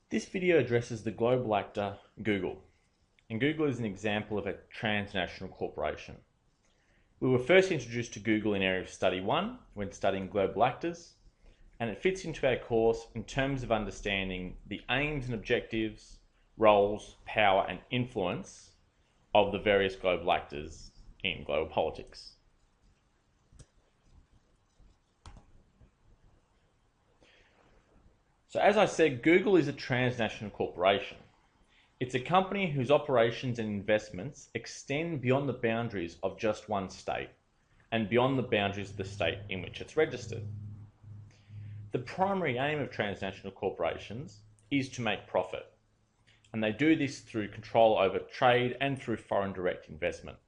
This video addresses the global actor Google, and Google is an example of a transnational corporation. We were first introduced to Google in Area of Study 1 when studying global actors, and it fits into our course in terms of understanding the aims and objectives, roles, power and influence of the various global actors in global politics. So as I said, Google is a transnational corporation. It's a company whose operations and investments extend beyond the boundaries of just one state and beyond the boundaries of the state in which it's registered. The primary aim of transnational corporations is to make profit, and they do this through control over trade and through foreign direct investment.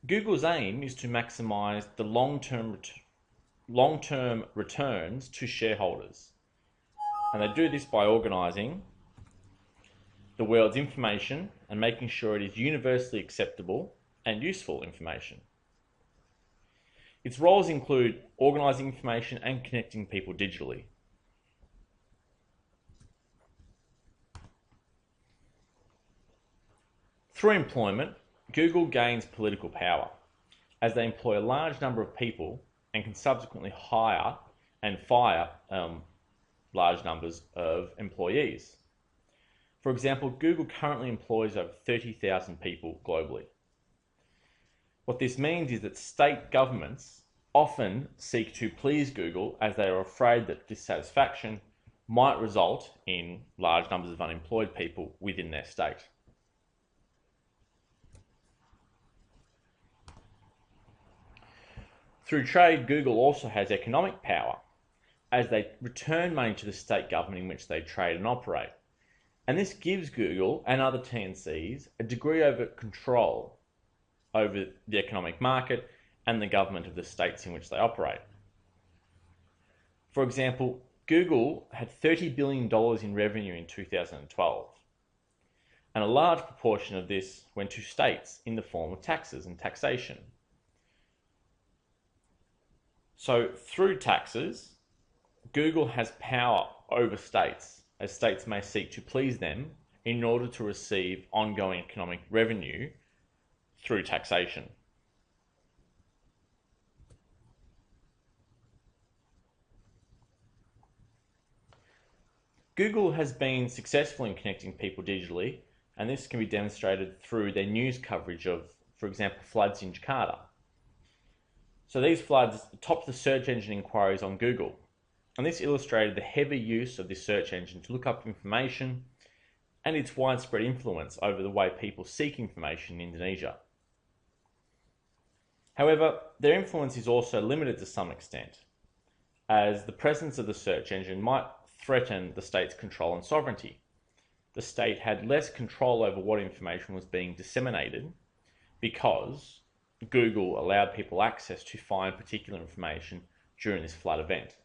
Google's aim is to maximize the long-term returns to shareholders, and they do this by organizing the world's information and making sure it is universally acceptable and useful information. Its roles include organizing information and connecting people digitally. Through employment, Google gains political power as they employ a large number of people and can subsequently hire and fire large numbers of employees. For example, Google currently employs over 30,000 people globally. What this means is that state governments often seek to please Google as they are afraid that dissatisfaction might result in large numbers of unemployed people within their state. Through trade, Google also has economic power as they return money to the state government in which they trade and operate. And this gives Google and other TNCs a degree of control over the economic market and the government of the states in which they operate. For example, Google had $30 billion in revenue in 2012, and a large proportion of this went to states in the form of taxes and taxation. So through taxes, Google has power over states, as states may seek to please them in order to receive ongoing economic revenue through taxation. Google has been successful in connecting people digitally, and this can be demonstrated through their news coverage of, for example, floods in Jakarta. So these floods topped the search engine inquiries on Google, and this illustrated the heavy use of this search engine to look up information and its widespread influence over the way people seek information in Indonesia. However, their influence is also limited to some extent, as the presence of the search engine might threaten the state's control and sovereignty. The state had less control over what information was being disseminated because Google allowed people access to find particular information during this flood event.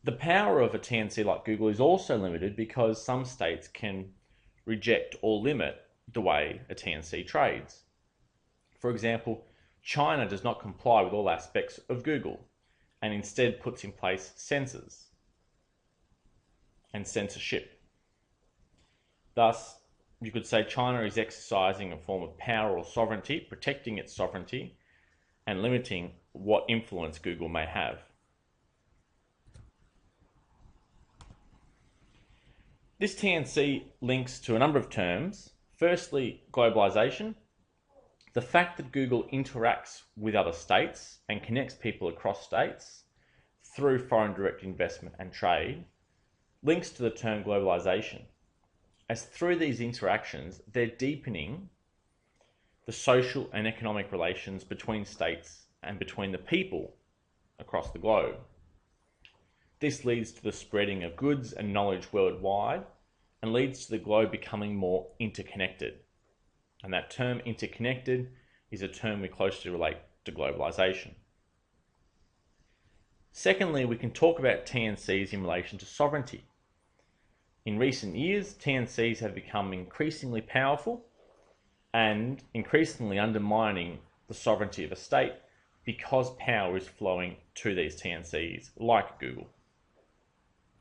The power of a TNC like Google is also limited because some states can reject or limit the way a TNC trades. For example, China does not comply with all aspects of Google and instead puts in place censors and censorship. Thus, you could say China is exercising a form of power or sovereignty, protecting its sovereignty and limiting what influence Google may have. This TNC links to a number of terms. Firstly, globalization. The fact that Google interacts with other states and connects people across states through foreign direct investment and trade links to the term globalization, as through these interactions, they're deepening the social and economic relations between states and between the people across the globe. This leads to the spreading of goods and knowledge worldwide and leads to the globe becoming more interconnected. And that term interconnected is a term we closely relate to globalization. Secondly, we can talk about TNCs in relation to sovereignty. In recent years, TNCs have become increasingly powerful and increasingly undermining the sovereignty of a state because power is flowing to these TNCs like Google.